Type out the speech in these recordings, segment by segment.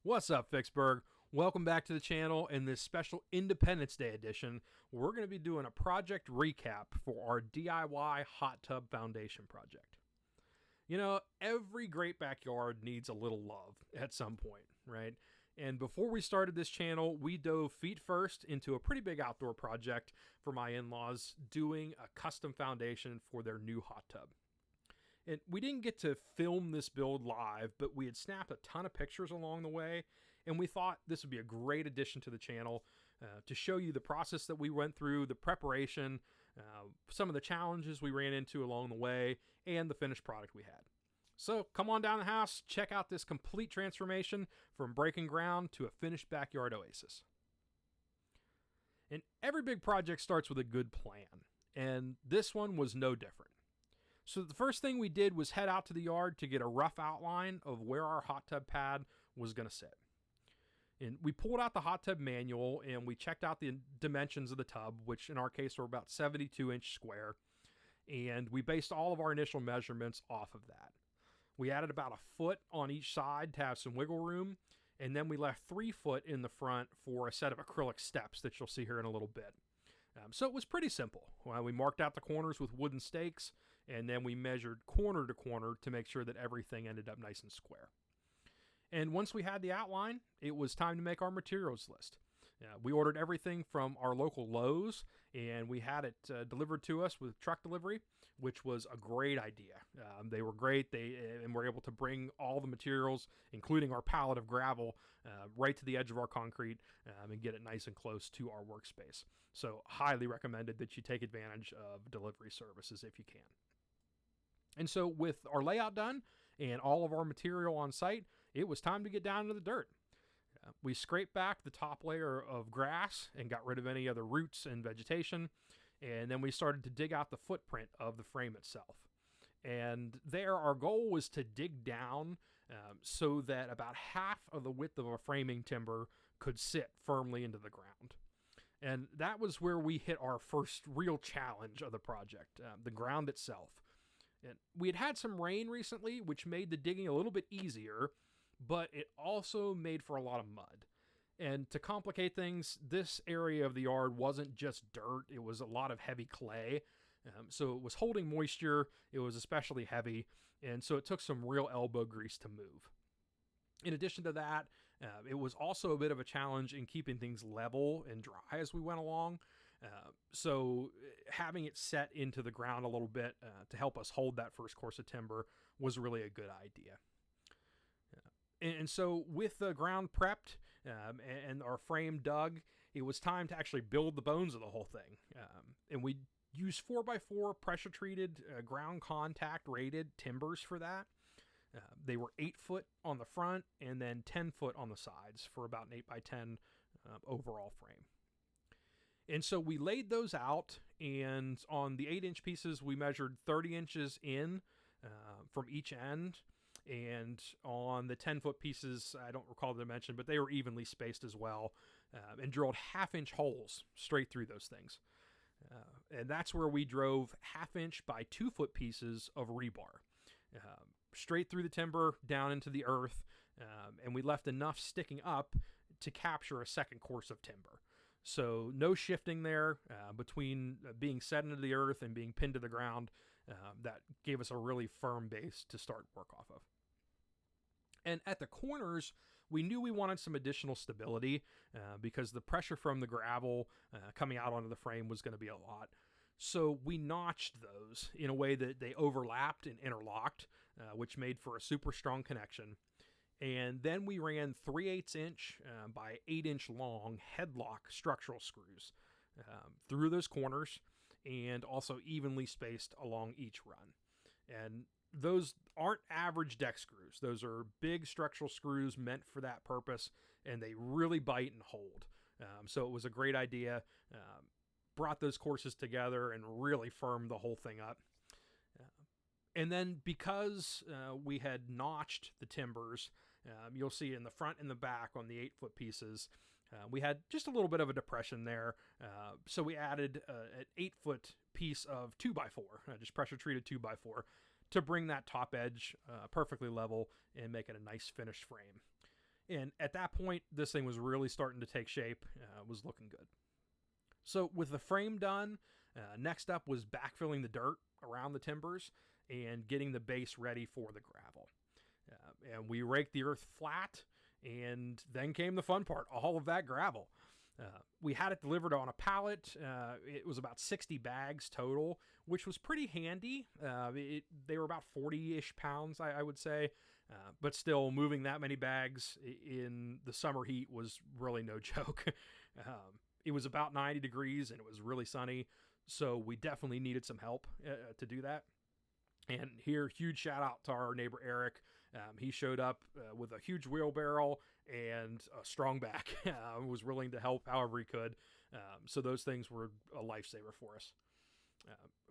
What's up, Fixburgh? Welcome back to the channel. In this special Independence Day edition, we're going to be doing a project recap for our DIY hot tub foundation project. You know, every great backyard needs a little love at some point, right? And before we started this channel, we dove feet first into a pretty big outdoor project for my in-laws, doing a custom foundation for their new hot tub. And we didn't get to film this build live, but we had snapped a ton of pictures along the way, and we thought this would be a great addition to the channel to show you the process that we went through, the preparation, some of the challenges we ran into along the way, and the finished product we had. So come on down the house, check out this complete transformation from breaking ground to a finished backyard oasis. And every big project starts with a good plan, and this one was no different. So the first thing we did was head out to the yard to get a rough outline of where our hot tub pad was going to sit. And we pulled out the hot tub manual and we checked out the dimensions of the tub, which in our case were about 72-inch square. And we based all of our initial measurements off of that. We added about a foot on each side to have some wiggle room. And then we left 3 foot in the front for a set of acrylic steps that you'll see here in a little bit. So it was pretty simple. We marked out the corners with wooden stakes, and then we measured corner to corner to make sure that everything ended up nice and square. And once we had the outline, it was time to make our materials list. We ordered everything from our local Lowe's, and we had it delivered to us with truck delivery, which was a great idea. They were great, and were able to bring all the materials, including our pallet of gravel, right to the edge of our concrete and get it nice and close to our workspace. So highly recommended that you take advantage of delivery services if you can. And so with our layout done and all of our material on site, it was time to get down to the dirt. We scraped back the top layer of grass and got rid of any other roots and vegetation. And then we started to dig out the footprint of the frame itself. And there, our goal was to dig down so that about half of the width of a framing timber could sit firmly into the ground. And that was where we hit our first real challenge of the project, the ground itself. And we had had some rain recently, which made the digging a little bit easier, but it also made for a lot of mud. And to complicate things, this area of the yard wasn't just dirt, it was a lot of heavy clay. So it was holding moisture, it was especially heavy, and so it took some real elbow grease to move. In addition to that, it was also a bit of a challenge in keeping things level and dry as we went along. So having it set into the ground a little bit to help us hold that first course of timber was really a good idea. And so with the ground prepped and our frame dug, it was time to actually build the bones of the whole thing. And we used 4x4 pressure-treated ground contact rated timbers for that. They were 8 foot on the front and then 10 foot on the sides for about an 8x10 overall frame. And so we laid those out, and on the 8-inch pieces, we measured 30 inches in from each end. And on the 10-foot pieces, I don't recall the dimension, but they were evenly spaced as well, and drilled 1/2-inch holes straight through those things. And that's where we drove 1/2-inch by 2-foot pieces of rebar, straight through the timber, down into the earth, and we left enough sticking up to capture a second course of timber. So no shifting there between being set into the earth and being pinned to the ground. That gave us a really firm base to start work off of. And at the corners, we knew we wanted some additional stability because the pressure from the gravel coming out onto the frame was going to be a lot. So we notched those in a way that they overlapped and interlocked, which made for a super strong connection. And then we ran 3/8 inch by 8-inch long headlock structural screws through those corners and also evenly spaced along each run. And those aren't average deck screws. Those are big structural screws meant for that purpose, and they really bite and hold. So it was a great idea. Brought those courses together and really firmed the whole thing up. And then because we had notched the timbers, you'll see in the front and the back on the 8-foot pieces, we had just a little bit of a depression there. So we added an 8-foot piece of 2x4, just pressure treated 2x4, to bring that top edge perfectly level and make it a nice finished frame. And at that point, this thing was really starting to take shape, was looking good. So with the frame done, next up was backfilling the dirt around the timbers and getting the base ready for the gravel. And we raked the earth flat, and then came the fun part, all of that gravel. We had it delivered on a pallet. It was about 60 bags total, which was pretty handy. They were about 40-ish pounds, I would say. But still, moving that many bags in the summer heat was really no joke. It was about 90 degrees, and it was really sunny, so we definitely needed some help to do that. And here, huge shout out to our neighbor Eric. He showed up with a huge wheelbarrow and a strong back. Was willing to help however he could. So those things were a lifesaver for us.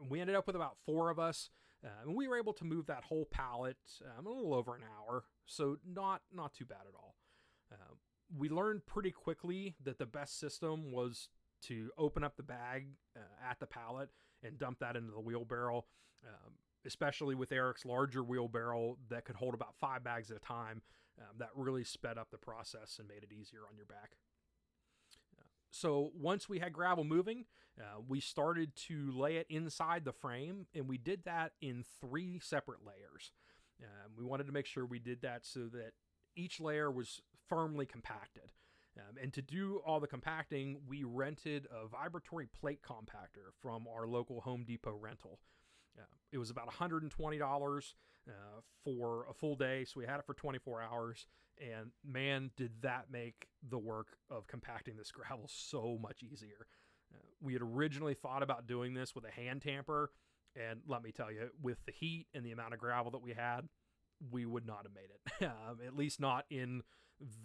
We ended up with about 4 of us, and we were able to move that whole pallet a little over an hour. So not too bad at all. We learned pretty quickly that the best system was to open up the bag at the pallet and dump that into the wheelbarrow. Especially with Eric's larger wheelbarrow that could hold about 5 bags at a time. That really sped up the process and made it easier on your back. So once we had gravel moving, we started to lay it inside the frame, and we did that in 3 separate layers. We wanted to make sure we did that so that each layer was firmly compacted. And to do all the compacting, we rented a vibratory plate compactor from our local Home Depot rental. It was about $120 for a full day, so we had it for 24 hours, and man, did that make the work of compacting this gravel so much easier. We had originally thought about doing this with a hand tamper, and let me tell you, with the heat and the amount of gravel that we had, we would not have made it, at least not in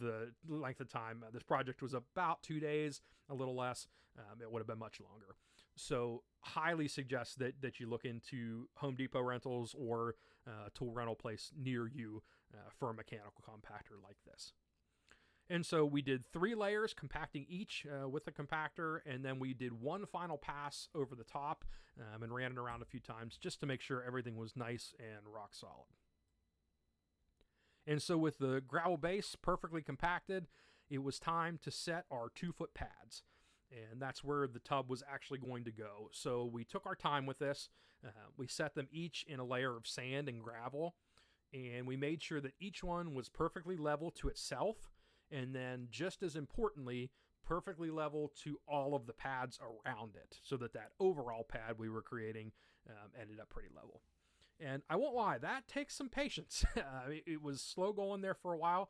the length of time. This project was about 2 days, a little less. It would have been much longer. So highly suggest that you look into Home Depot rentals or a tool rental place near you for a mechanical compactor like this. And so we did 3 layers, compacting each with a compactor, and then we did one final pass over the top and ran it around a few times just to make sure everything was nice and rock solid. And so with the gravel base perfectly compacted, it was time to set our 2-foot pads. And that's where the tub was actually going to go. So we took our time with this. We set them each in a layer of sand and gravel. And we made sure that each one was perfectly level to itself. And then just as importantly, perfectly level to all of the pads around it. So that overall pad we were creating ended up pretty level. And I won't lie, that takes some patience. It was slow going there for a while.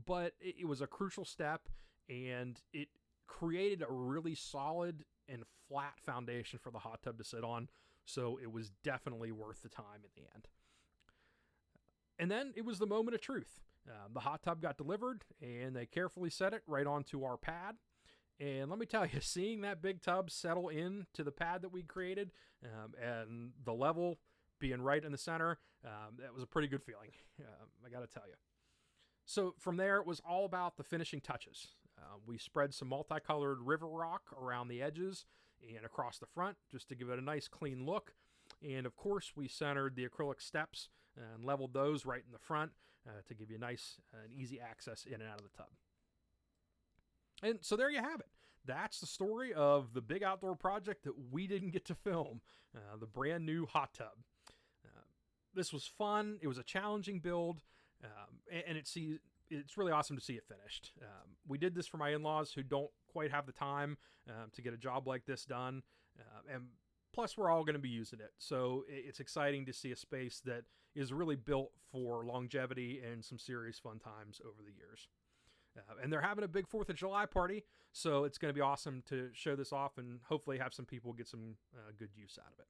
But it was a crucial step. And it created a really solid and flat foundation for the hot tub to sit on, so it was definitely worth the time in the end. And then it was the moment of truth. The hot tub got delivered, and they carefully set it right onto our pad. And let me tell you, seeing that big tub settle into the pad that we created, and the level being right in the center, that was a pretty good feeling, I gotta tell you. So from there, it was all about the finishing touches. We spread some multicolored river rock around the edges and across the front just to give it a nice clean look. And of course, we centered the acrylic steps and leveled those right in the front to give you nice and easy access in and out of the tub. And so there you have it. That's the story of the big outdoor project that we didn't get to film, the brand new hot tub. This was fun. It was a challenging build, and it's really awesome to see it finished. We did this for my in-laws who don't quite have the time to get a job like this done. And plus, we're all going to be using it. So it's exciting to see a space that is really built for longevity and some serious fun times over the years. And they're having a big 4th of July party. So it's going to be awesome to show this off and hopefully have some people get some good use out of it.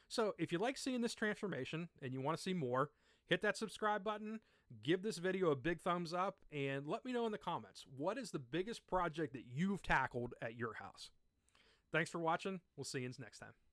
So if you like seeing this transformation and you want to see more, hit that subscribe button, give this video a big thumbs up, and let me know in the comments, what is the biggest project that you've tackled at your house? Thanks for watching. We'll see you next time.